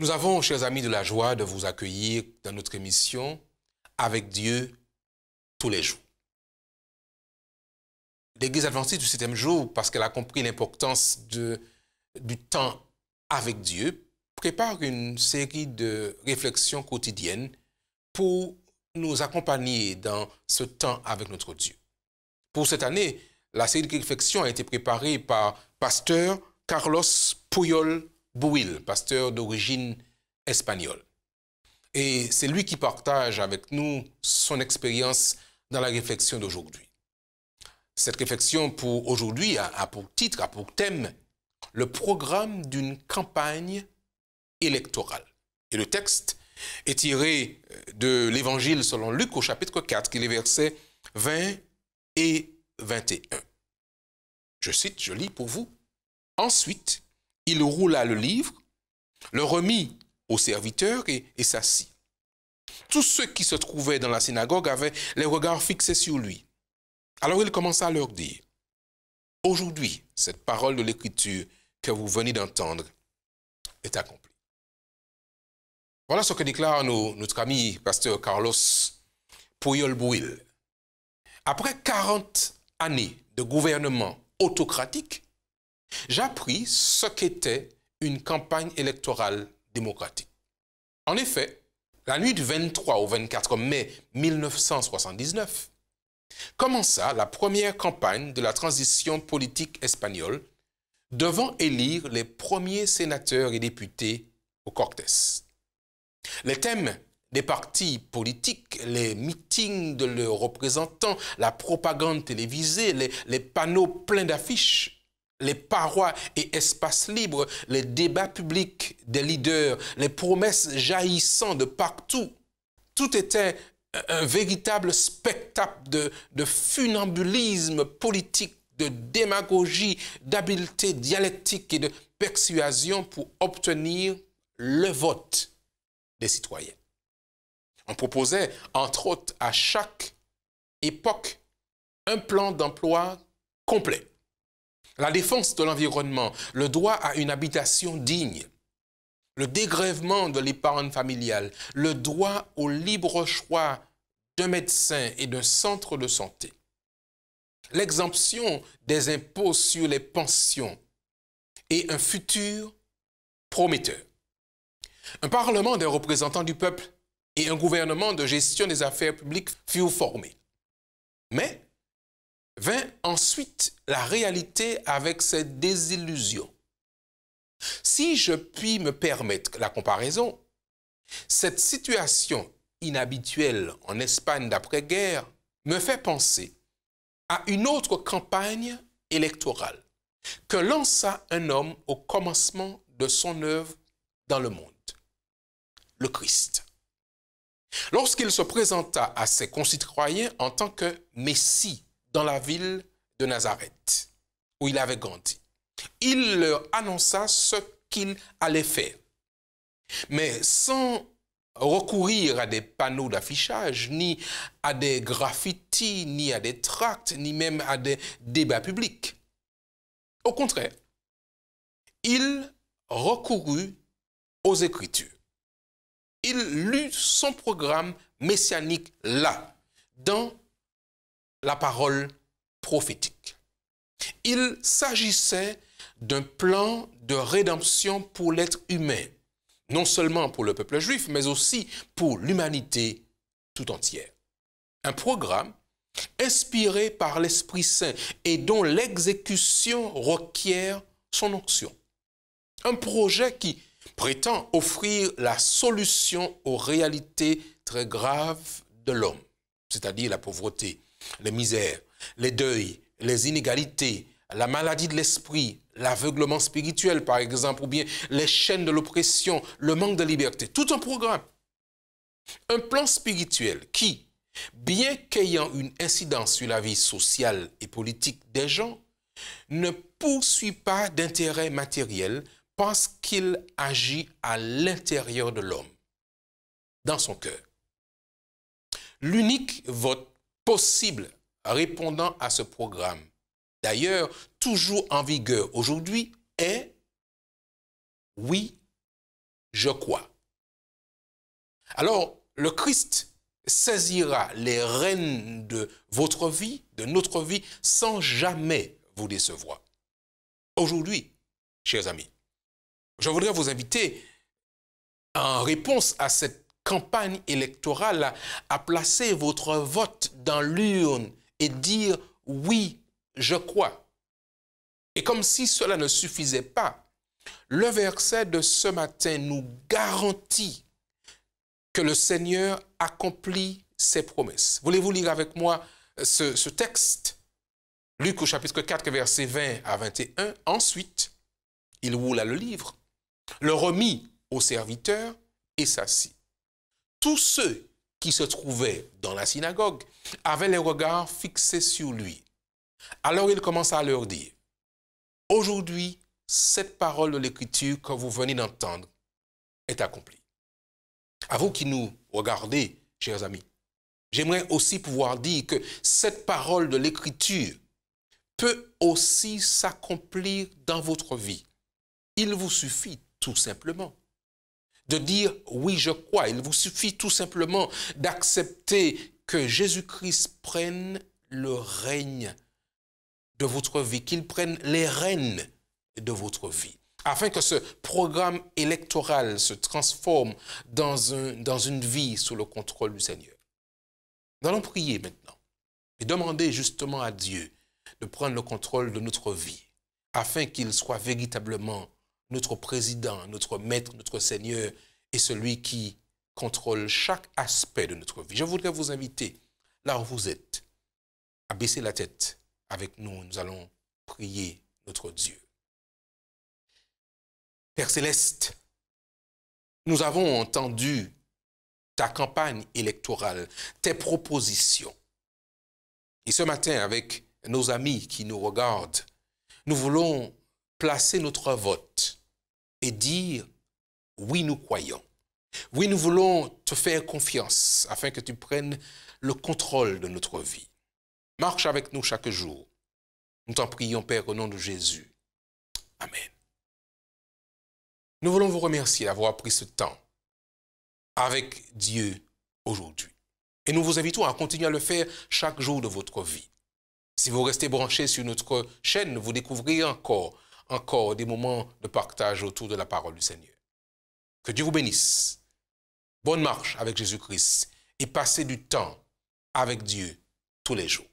Nous avons, chers amis, de la joie de vous accueillir dans notre émission Avec Dieu tous les jours. L'Église adventiste du 7e jour, parce qu'elle a compris l'importance du temps avec Dieu, prépare une série de réflexions quotidiennes pour nous accompagner dans ce temps avec notre Dieu. Pour cette année, la série de réflexions a été préparée par pasteur Carlos Puyol Buil, pasteur d'origine espagnole. Et c'est lui qui partage avec nous son expérience dans la réflexion d'aujourd'hui. Cette réflexion pour aujourd'hui a pour titre, a pour thème, le programme d'une campagne électorale. Et le texte est tiré de l'Évangile selon Luc au chapitre 4, qui est les versets 20 et 21. Je cite, je lis pour vous. Ensuite, il roula le livre, le remit au serviteur et s'assit. Tous ceux qui se trouvaient dans la synagogue avaient les regards fixés sur lui. Alors il commença à leur dire, « Aujourd'hui, cette parole de l'Écriture que vous venez d'entendre est accomplie. » Voilà ce que déclare notre ami pasteur Carlos Puyol Buil. Après 40 années de gouvernement autocratique, j'appris ce qu'était une campagne électorale démocratique. En effet, la nuit du 23 au 24 mai 1979, commença la première campagne de la transition politique espagnole devant élire les premiers sénateurs et députés au Cortés. Les thèmes des partis politiques, les meetings de leurs représentants, la propagande télévisée, les panneaux pleins d'affiches, les parois et espaces libres, les débats publics des leaders, les promesses jaillissant de partout, tout était un véritable spectacle de funambulisme politique, de démagogie, d'habileté dialectique et de persuasion pour obtenir le vote des citoyens. On proposait, entre autres, à chaque époque, un plan d'emploi complet. La défense de l'environnement, le droit à une habitation digne, le dégrèvement de l'épargne familiale, le droit au libre choix d'un médecin et d'un centre de santé, l'exemption des impôts sur les pensions et un futur prometteur. Un parlement des représentants du peuple et un gouvernement de gestion des affaires publiques furent formés. Mais vint ensuite la réalité avec ses désillusions. Si je puis me permettre la comparaison, cette situation inhabituelle en Espagne d'après-guerre me fait penser à une autre campagne électorale que lança un homme au commencement de son œuvre dans le monde, le Christ. Lorsqu'il se présenta à ses concitoyens en tant que Messie dans la ville de Nazareth, où il avait grandi, il leur annonça ce qu'il allait faire. Mais sans recourir à des panneaux d'affichage, ni à des graffitis, ni à des tracts, ni même à des débats publics. Au contraire, il recourut aux Écritures. Il lut son programme messianique là, dans la parole prophétique. Il s'agissait d'un plan de rédemption pour l'être humain, non seulement pour le peuple juif, mais aussi pour l'humanité tout entière. Un programme inspiré par l'Esprit Saint et dont l'exécution requiert son onction. Un projet qui prétend offrir la solution aux réalités très graves de l'homme, c'est-à-dire la pauvreté, les misères, les deuils, les inégalités, la maladie de l'esprit, l'aveuglement spirituel par exemple, ou bien les chaînes de l'oppression, le manque de liberté. Tout un programme. Un plan spirituel qui, bien qu'ayant une incidence sur la vie sociale et politique des gens, ne poursuit pas d'intérêt matériel parce qu'il agit à l'intérieur de l'homme, dans son cœur. L'unique vote possible répondant à ce programme, d'ailleurs toujours en vigueur aujourd'hui, est « Oui, je crois. Alors, le Christ saisira les rênes de votre vie, de notre vie, sans jamais vous décevoir. Aujourd'hui, chers amis, je voudrais vous inviter, en réponse à cette campagne électorale, à placer votre vote dans l'urne et dire « oui, je crois ». Et comme si cela ne suffisait pas, le verset de ce matin nous garantit que le Seigneur accomplit ses promesses. Voulez-vous lire avec moi ce texte? Luc au chapitre 4, versets 20 à 21. Ensuite, il roula le livre, le remit au serviteur et s'assit. Tous ceux qui se trouvaient dans la synagogue avaient les regards fixés sur lui. Alors il commença à leur dire, « Aujourd'hui, cette parole de l'Écriture que vous venez d'entendre est accomplie. » À vous qui nous regardez, chers amis, j'aimerais aussi pouvoir dire que cette parole de l'Écriture peut aussi s'accomplir dans votre vie. Il vous suffit tout simplement de dire « oui, je crois ». Il vous suffit tout simplement d'accepter que Jésus-Christ prenne le règne de votre vie, qu'il prenne les rênes de votre vie, afin que ce programme électoral se transforme dans une vie sous le contrôle du Seigneur. Nous allons prier maintenant et demander justement à Dieu de prendre le contrôle de notre vie, afin qu'il soit véritablement notre président, notre maître, notre Seigneur et celui qui contrôle chaque aspect de notre vie. Je voudrais vous inviter, là où vous êtes, à baisser la tête avec nous. Nous allons prier notre Dieu. Père Céleste, nous avons entendu ta campagne électorale, tes propositions. Et ce matin, avec nos amis qui nous regardent, nous voulons placer notre vote et dire « oui, nous croyons ». Oui, nous voulons te faire confiance afin que tu prennes le contrôle de notre vie. Marche avec nous chaque jour. Nous t'en prions, Père, au nom de Jésus. Amen. Nous voulons vous remercier d'avoir pris ce temps avec Dieu aujourd'hui. Et nous vous invitons à continuer à le faire chaque jour de votre vie. Si vous restez branchés sur notre chaîne, vous découvrirez encore des moments de partage autour de la parole du Seigneur. Que Dieu vous bénisse. Bonne marche avec Jésus-Christ et passez du temps avec Dieu tous les jours.